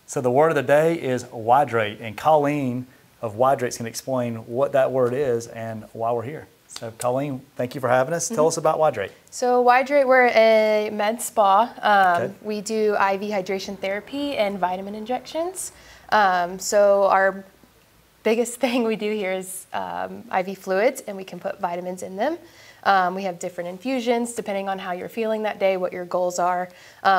So the word of the day is Whydrate, and Colleen of Whydrate's going to explain what that word is and why we're here. So Colleen, thank you for having us. Tell us about Whydrate. So Whydrate, we're a med spa. Okay. We do IV hydration therapy and vitamin injections. So our biggest thing we do here is IV fluids, and we can put vitamins in them. We have different infusions depending on how you're feeling that day, what your goals are.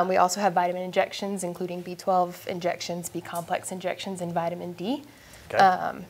We also have vitamin injections, including B12 injections, B-complex injections, and vitamin D. Okay.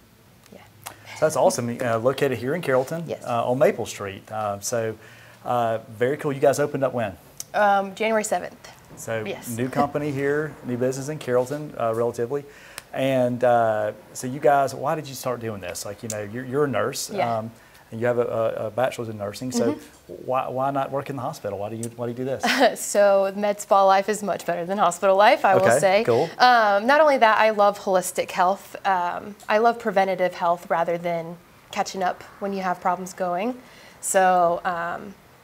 So that's awesome. Located here in Carrollton, Yes. On Maple Street. Very cool. You guys opened up when? January 7th. So Yes. new company here, new business in Carrollton, relatively. And so you guys, why did you start doing this? Like, you're a nurse. Yeah. And you have a bachelor's in nursing, so why not work in the hospital? Why do you do this? So med spa life is much better than hospital life, I will say. Cool. Not only that, I love holistic health. I love preventative health rather than catching up when you have problems going. So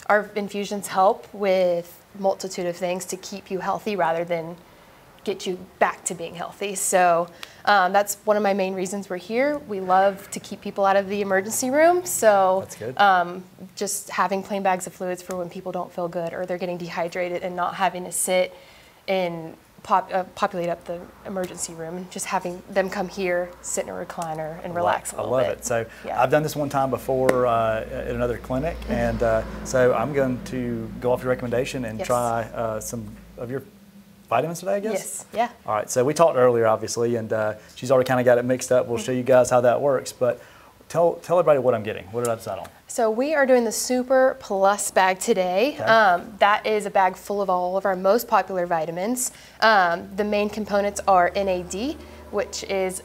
our infusions help with multitude of things to keep you healthy rather than get you back to being healthy. So that's one of my main reasons we're here. We love to keep people out of the emergency room. So That's good. just having plain bags of fluids for when people don't feel good or they're getting dehydrated and not having to sit and populate up the emergency room, and just having them come here, sit in a recliner and relax a little bit. I love it. So Yeah. I've done this one time before at another clinic, and so I'm going to go off your recommendation and Yes. try some of your vitamins today, I guess? Yes, yeah. All right, so we talked earlier, obviously, and she's already kind of got it mixed up. We'll show you guys how that works, but tell everybody what I'm getting. What did I decide on? So we are doing the Super Plus bag today. Okay. That is a bag full of all of our most popular vitamins. The main components are NAD, which is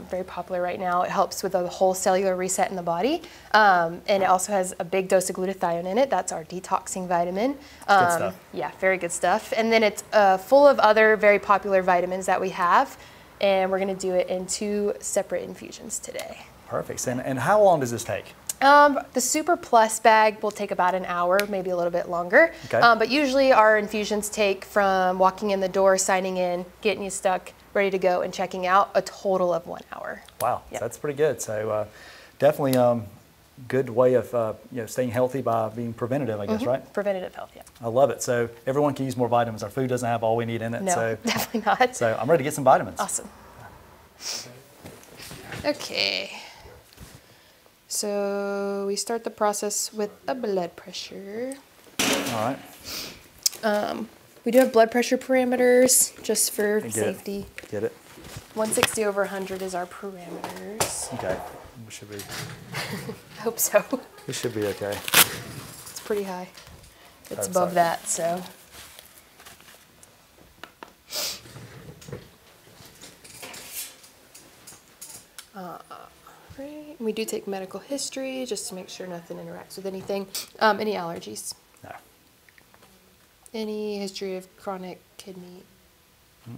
very popular right now. It helps with a whole cellular reset in the body. And it also has a big dose of glutathione in it. That's our detoxing vitamin. Good stuff. Yeah, very good stuff. And then it's full of other very popular vitamins that we have. And we're gonna do it in 2 separate infusions today. Perfect. And how long does this take? The Super Plus bag will take about an hour, maybe a little bit longer. Okay. But usually our infusions take from walking in the door, signing in, getting you stuck, ready to go, and checking out, a total of 1 hour. Wow, Yep. so that's pretty good. So definitely good way of staying healthy by being preventative, I guess, right? Preventative health, yeah. I love it. So everyone can use more vitamins. Our food doesn't have all we need in it. No, So, definitely not. so I'm ready to get some vitamins. Awesome. Okay. So we start the process with a blood pressure. All right. We do have blood pressure parameters just for Get it. safety. Get it? 160 over 100 is our parameters. Okay. We should be. I hope so. We should be okay. It's pretty high. It's I'm above sorry. that, so. Right. We do take medical history just to make sure nothing interacts with anything. Any allergies? No. Any history of chronic kidney,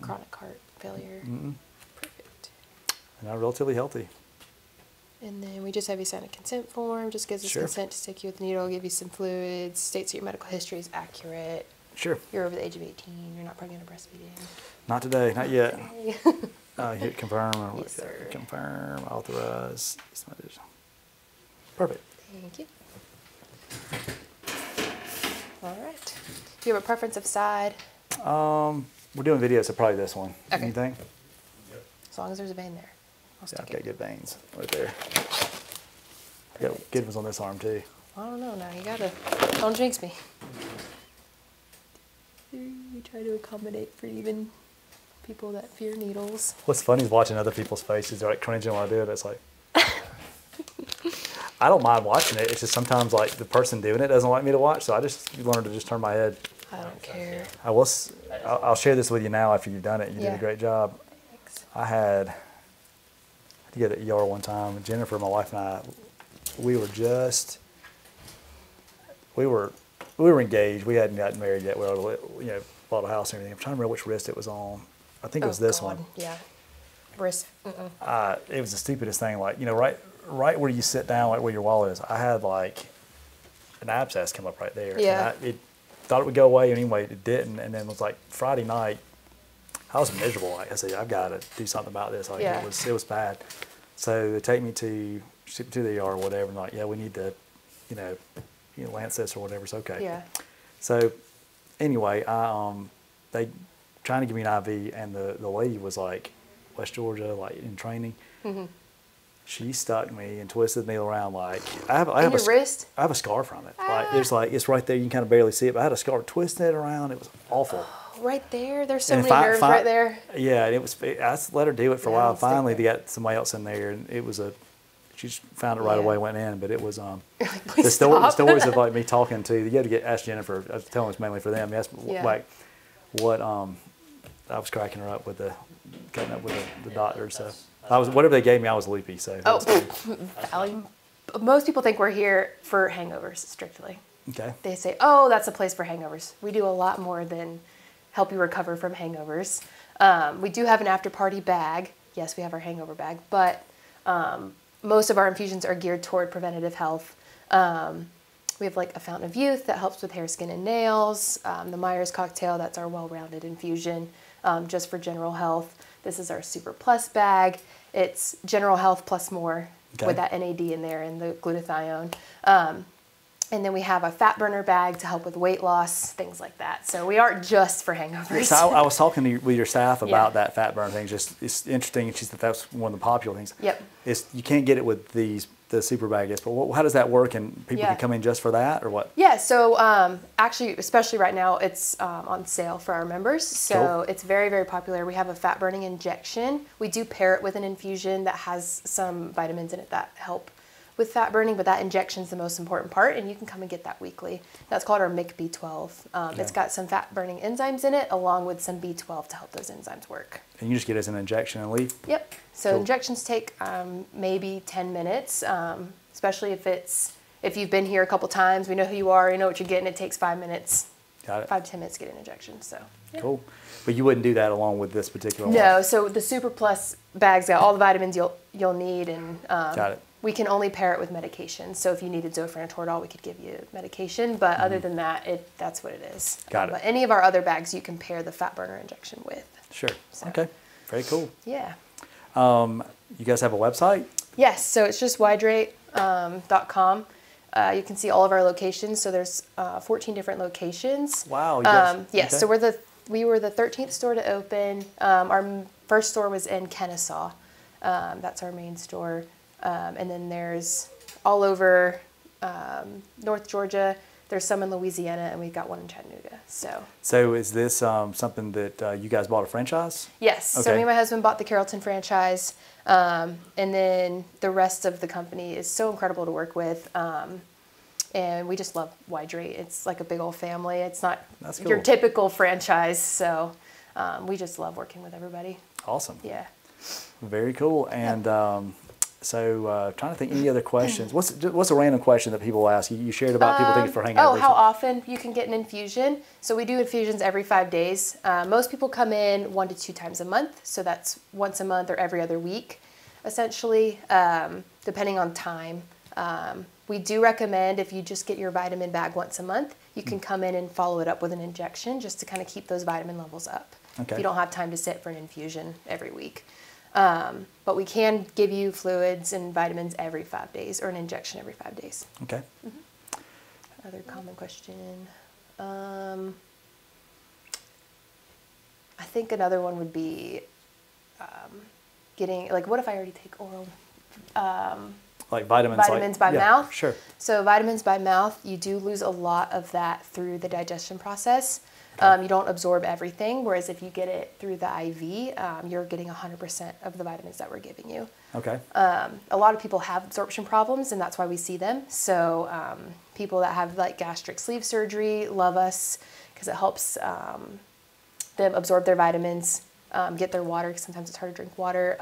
chronic heart failure? Perfect. And I'm relatively healthy. And then we just have you sign a consent form. Just gives us Sure. consent to stick you with the needle, give you some fluids, states that your medical history is accurate. Sure. You're over the age of 18. You're not pregnant or breastfeeding. Not today. Not yet. Okay. Hit confirm. Yes, sir. Confirm. Authorize. Perfect. Thank you. All right. Do you have a preference of side? We're doing video, so probably this one. Okay. Anything? As long as there's a vein there. I'll Yeah, stick I've got it. good veins right there. I got good ones on this arm too. I don't know now. You gotta. Don't jinx me. We try to accommodate for even people that fear needles. What's funny is watching other people's faces. They're like cringing when I do it. It's like, I don't mind watching it. It's just sometimes like the person doing it doesn't like me to watch, so I just learned to just turn my head. I don't care. I'll share this with you now after you've done it. You did Yeah. a great job. Thanks. I had to go to the ER one time. Jennifer, my wife, and I, we were engaged. We hadn't gotten married yet. We were, bought a house and everything. I'm trying to remember which wrist it was on. I think it was this God. one. Yeah. Wrist. It was the stupidest thing. Like, right where you sit down, like where your wallet is, I had like an abscess come up right there. Yeah. And it thought it would go away anyway. It didn't. And then it was like Friday night. I was miserable. Like I said, I've got to do something about this. Like Yeah. it was bad. So they take me to the ER or whatever, and like, yeah, we need to, lance this or whatever. It's okay. Yeah. So anyway, they trying to give me an IV, and the lady was like, West Georgia, like in training. Mm-hmm. She stuck me and twisted me around like I have your wrist? I have a scar from it. It's right there. You can kind of barely see it, but I had a scar twisted around. It was awful. Oh, right there. There's so And many nerves right there. Yeah, and I let her do it for a while. I'll stick Finally, there. they got somebody else in there, and it was she just found it right away, went in. But it was Please the stop. stories of like me talking to you had to ask Jennifer. I was telling it's mainly for them. Yes, like what I was cracking her up with the doctor. So I was whatever they gave me, I was loopy. So most people think we're here for hangovers strictly. okay. They say, oh, that's a place for hangovers. We do a lot more than help you recover from hangovers. We do have an after party bag. Yes, we have our hangover bag, but most of our infusions are geared toward preventative health. We have like a Fountain of Youth that helps with hair, skin, and nails. The Myers cocktail, that's our well-rounded infusion just for general health. This is our Super Plus bag. It's general health plus more with that NAD in there and the glutathione. And then we have a fat burner bag to help with weight loss, things like that. So we aren't just for hangovers. So I was talking with your staff about that fat burn thing. It's interesting. She said that's one of the popular things. Yep. You can't get it with the super bag is, but how does that work? And people can come in just for that, or what? Yeah. So actually, especially right now, it's on sale for our members. So it's very, very popular. We have a fat burning injection. We do pair it with an infusion that has some vitamins in it that help with fat burning, but that injection is the most important part, and you can come and get that weekly. That's called our MIC B12. It's got some fat burning enzymes in it, along with some B12 to help those enzymes work. And you just get it as an injection and leave? Yep. So injections take maybe 10 minutes, especially if you've been here a couple times, we know who you are, you know what you're getting. It takes 5 minutes. Got it. 5 to 10 minutes to get an injection. So yeah. Cool. But you wouldn't do that along with this particular one? No. So the Super Plus bag's got all the vitamins you'll need, and got it. We can only pair it with medication. So if you needed Zofran or Toradol, we could give you medication. But other than that, that's what it is. Got it. But any of our other bags, you can pair the fat burner injection with. Sure. So. Okay. Very cool. Yeah. You guys have a website? Yes. So it's just Whydrate.com. You can see all of our locations. So there's 14 different locations. Wow. Yes. Okay. So we were the 13th store to open. Our first store was in Kennesaw. That's our main store. And then there's all over North Georgia. There's some in Louisiana, and we've got one in Chattanooga. So is this something that you guys bought a franchise? Yes. Okay. So me and my husband bought the Carrollton franchise, and then the rest of the company is so incredible to work with. And we just love Whydrate. It's like a big old family. It's not your typical franchise, so we just love working with everybody. Awesome. Yeah. Very cool. And so trying to think any other questions. What's a random question that people ask? You shared about people thinking for hangovers. Oh, how often you can get an infusion. So we do infusions every 5 days. Most people come in 1 to 2 times a month. So that's once a month or every other week, essentially, depending on time. We do recommend if you just get your vitamin bag once a month, you can come in and follow it up with an injection just to kind of keep those vitamin levels up. Okay. If you don't have time to sit for an infusion every week. But we can give you fluids and vitamins every 5 days, or an injection every 5 days. Okay. Mm-hmm. Other common question. I think another one would be getting, like, what if I already take oral? Like vitamins? Vitamins by mouth? Sure. So vitamins by mouth, you do lose a lot of that through the digestion process. Okay. You don't absorb everything, whereas if you get it through the IV, you're getting 100% of the vitamins that we're giving you. Okay. A lot of people have absorption problems, and that's why we see them. So people that have like gastric sleeve surgery love us because it helps them absorb their vitamins, get their water, because sometimes it's hard to drink water,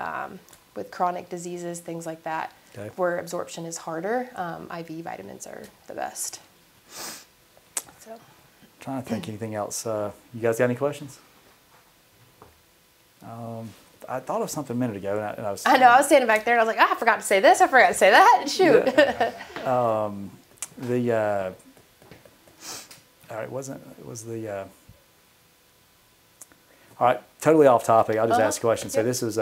with chronic diseases, things like that, okay, where absorption is harder. IV vitamins are the best. So. Trying to think anything else. You guys got any questions? I thought of something a minut ago, and I was. I know. I was standing back there, and I was like, I forgot to say this. I forgot to say that. Shoot. All right. It was the. All right, totally off topic. I'll just ask a question. So this is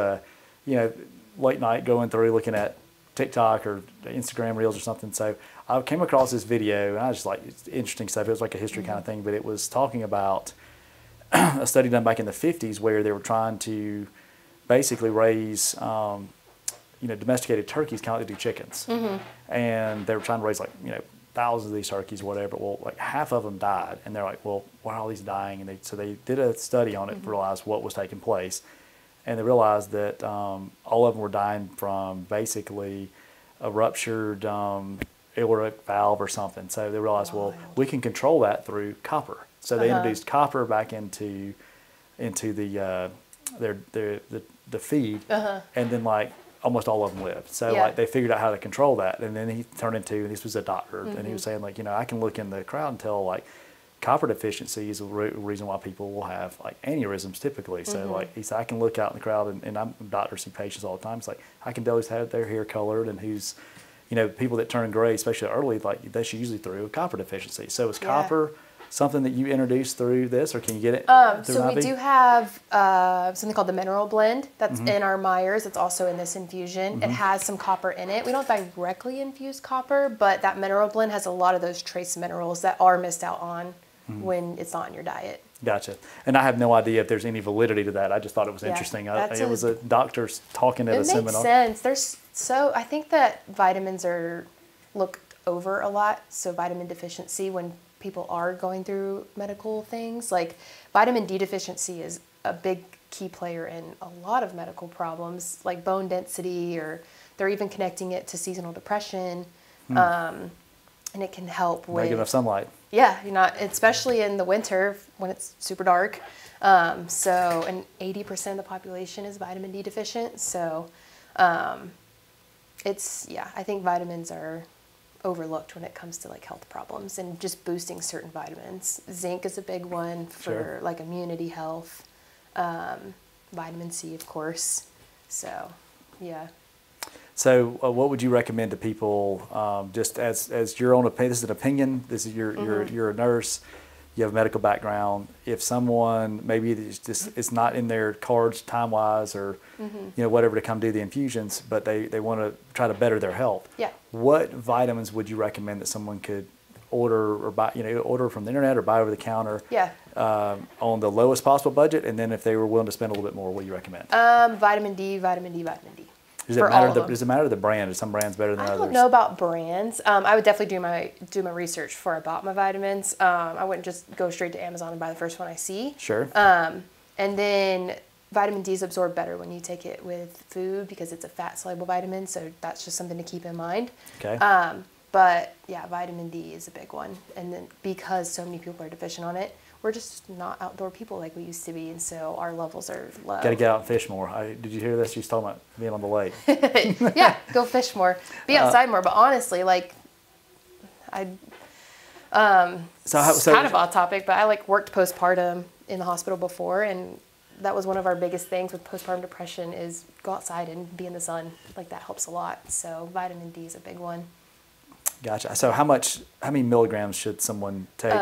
late night going through looking at TikTok or Instagram Reels or something. So I came across this video, and I was just like, it's interesting stuff. It was like a history kind of thing, but it was talking about a study done back in the 50s where they were trying to basically raise, domesticated turkeys, kind of like they do chickens. And they were trying to raise thousands of these turkeys or whatever. Well, like half of them died, and they're like, well, why are all these dying? And so they did a study on it and realized what was taking place. And they realized that all of them were dying from basically a ruptured aortic valve or something. So they realized, well, we can control that through copper. So they introduced copper back into the feed, and then almost all of them lived. So they figured out how to control that. And then he turned into, this was a doctor, and he was saying I can look in the crowd and tell copper deficiency is a reason why people will have aneurysms typically. So he said, I can look out in the crowd, and I'm doctors see patients all the time. It's I can tell who's had their hair colored and who's, people that turn gray, especially early, that's usually through a copper deficiency. So is copper something that you introduced through this, or can you get it through So an we IV? do have something called the mineral blend that's in our Myers. It's also in this infusion. It has some copper in it. We don't directly infuse copper, but that mineral blend has a lot of those trace minerals that are missed out on when it's not in your diet. Gotcha. And I have no idea if there's any validity to that. I just thought it was interesting. It was a doctor talking at a seminar. It makes sense. I think that vitamins are looked over a lot. So vitamin deficiency, when people are going through medical things, vitamin D deficiency is a big key player in a lot of medical problems, like bone density, or they're even connecting it to seasonal depression. And it can help with... Not get enough sunlight. Yeah, especially in the winter when it's super dark. And 80% of the population is vitamin D deficient. So I think vitamins are overlooked when it comes to health problems and just boosting certain vitamins. Zinc is a big one for immunity health. Vitamin C, of course. So, yeah. So what would you recommend to people, just as your own opinion? This is an opinion. This is you're a nurse. You have a medical background. If someone maybe it's not in their cards time wise, or whatever, to come do the infusions, but they want to try to better their health. Yeah. What vitamins would you recommend that someone could order or buy? Order from the internet or buy over the counter. Yeah. On the lowest possible budget, and then if they were willing to spend a little bit more, what do you recommend? Vitamin D, vitamin D, vitamin D. Does it matter the brand? Is some brands better than others? I don't know about brands. I would definitely do my research before I bought my vitamins. I wouldn't just go straight to Amazon and buy the first one I see. Sure. And then vitamin D is absorbed better when you take it with food because it's a fat-soluble vitamin, so that's just something to keep in mind. Okay. But yeah, vitamin D is a big one. And then because so many people are deficient on it, we're just not outdoor people like we used to be, and so our levels are low. Got to get out and fish more. Did you hear this? She's talking about being on the lake. Yeah, go fish more. Be outside more. But honestly, kind of off topic, but I worked postpartum in the hospital before, and that was one of our biggest things with postpartum depression is go outside and be in the sun. That helps a lot. So vitamin D is a big one. Gotcha. So how many milligrams should someone take?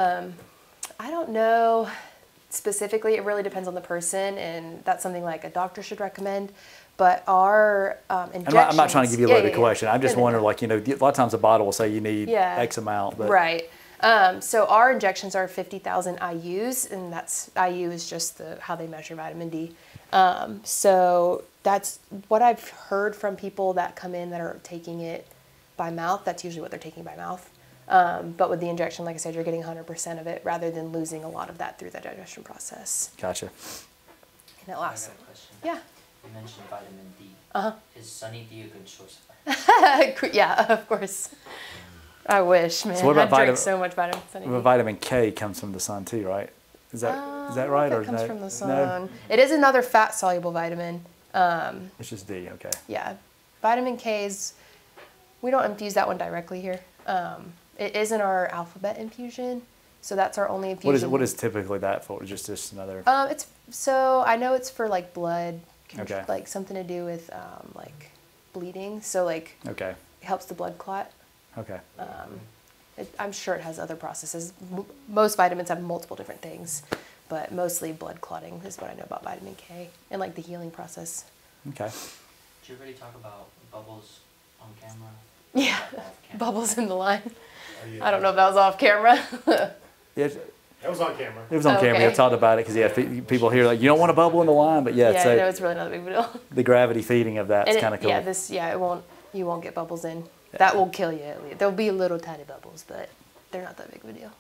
I don't know specifically. It really depends on the person, and that's something a doctor should recommend. But our injections... I'm not trying to give you a loaded question. I'm just wondering, a lot of times a bottle will say you need X amount. But. Right. So our injections are 50,000 IUs, and that's IU is just how they measure vitamin D. So that's what I've heard from people that come in that are taking it by mouth. That's usually what they're taking by mouth. But with the injection, like I said, you're getting 100% of it rather than losing a lot of that through the digestion process. Gotcha. And it lasts. I got a question. Yeah. You mentioned vitamin D. Is Sunny D a good source of vitamin? Yeah, of course. I wish, man. So what about I drink so much vitamin Sunny D. Vitamin K comes from the sun too, right? Is that right? It comes from the sun. No? It is another fat-soluble vitamin. It's just D, okay. Yeah. Vitamin K is, we don't infuse that one directly here. It is in our alphabet infusion, so that's our only infusion. What is typically that for? Just another? I know it's for blood, okay. Something to do with bleeding. So okay. It helps the blood clot. Okay. I'm sure it has other processes. Most vitamins have multiple different things, but mostly blood clotting is what I know about vitamin K and like the healing process. Okay. Did you already talk about bubbles on camera? Yeah, Off camera? bubbles in the line. Oh, yeah. I don't know if that was off camera. Yeah, That was on camera. it was on camera. Okay. I talked about it because people here like, you don't want a bubble in the line, but yeah, Yeah, so no, it's really not a big deal. the gravity feeding of that's And kind of cool. you won't get bubbles in. That will kill you at least. There'll be little tiny bubbles, but they're not that big of a deal.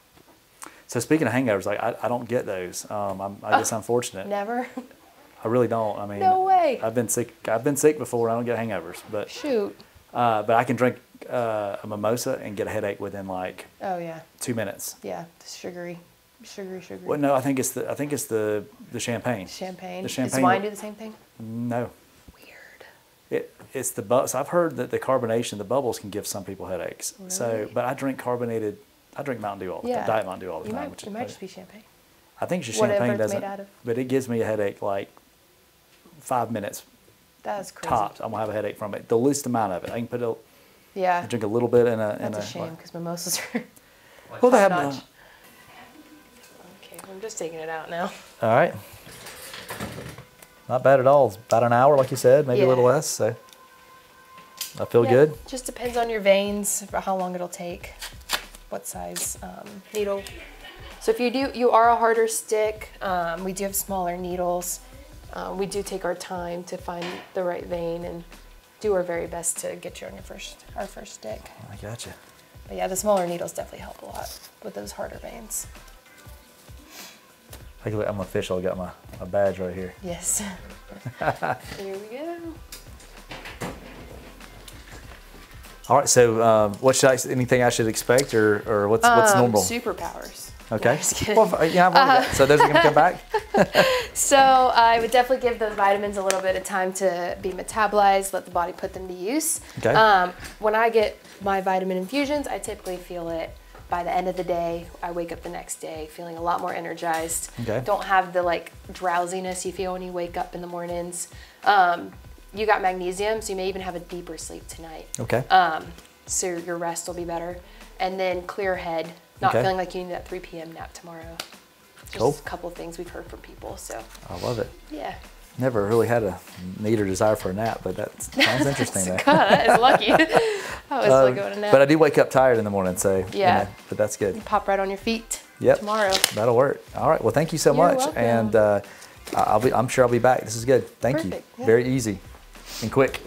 So speaking of hangovers, like I don't get those. I guess I'm fortunate. Never. I really don't. I mean, No way. I've been sick before. I don't get hangovers, but Shoot. I can drink a mimosa and get a headache within like Oh yeah. 2 minutes. Yeah. Sugary. Well, no, I think it's the champagne. Champagne. The Does champagne. wine do the same thing? No, Weird. it's the bubbles. I've heard that the carbonation, the bubbles can give some people headaches. So, Really? but I drink Mountain Dew all the time, Yeah. Diet Mountain Dew all the You time. might, it might just be champagne. I think it's just Whatever champagne it's made doesn't, out of. but it gives me a headache like 5 minutes That's crazy. tops. I'm gonna have a headache from it. The least amount of it. I can Yeah. drink a little bit in a. That's a shame because mimosas are Well, they have. top notch. Okay, I'm just taking it out now. All right. Not bad at all. It's about an hour, like you said, maybe a little Yeah. less. So I feel Yeah, good. Just depends on your veins, for how long it'll take, what size needle. So if you are a harder stick, we do have smaller needles. We do take our time to find the right vein and do our very best to get you on our first stick. I gotcha. But yeah, the smaller needles definitely help a lot with those harder veins. I'm official. I got my badge right here. Yes. Here we go. All right. So, anything I should expect, or what's normal? Superpowers. Okay. No, just kidding. Well, yeah, I've already got, so those are going to come back. So I would definitely give those vitamins a little bit of time to be metabolized, let the body put them to use. Okay. When I get my vitamin infusions, I typically feel it by the end of the day. I wake up the next day feeling a lot more energized. Okay. Don't have the like drowsiness you feel when you wake up in the mornings. You got magnesium, so you may even have a deeper sleep tonight. Okay. So your rest will be better. And then clear head, not Okay. feeling like you need that 3 p.m. nap tomorrow. Just Cool. a couple things we've heard from people, so I love it. yeah. Never really had a need or desire for a nap, but that sounds interesting though. God, that is lucky. I always like going to nap. But I do wake up tired in the morning, so Yeah. but that's good. Pop right on your feet Yep. tomorrow. That'll work. All right. Well, thank you so You're much, welcome. and I'm sure I'll be back. This is good. Thank you. Perfect, yeah. Very easy and quick.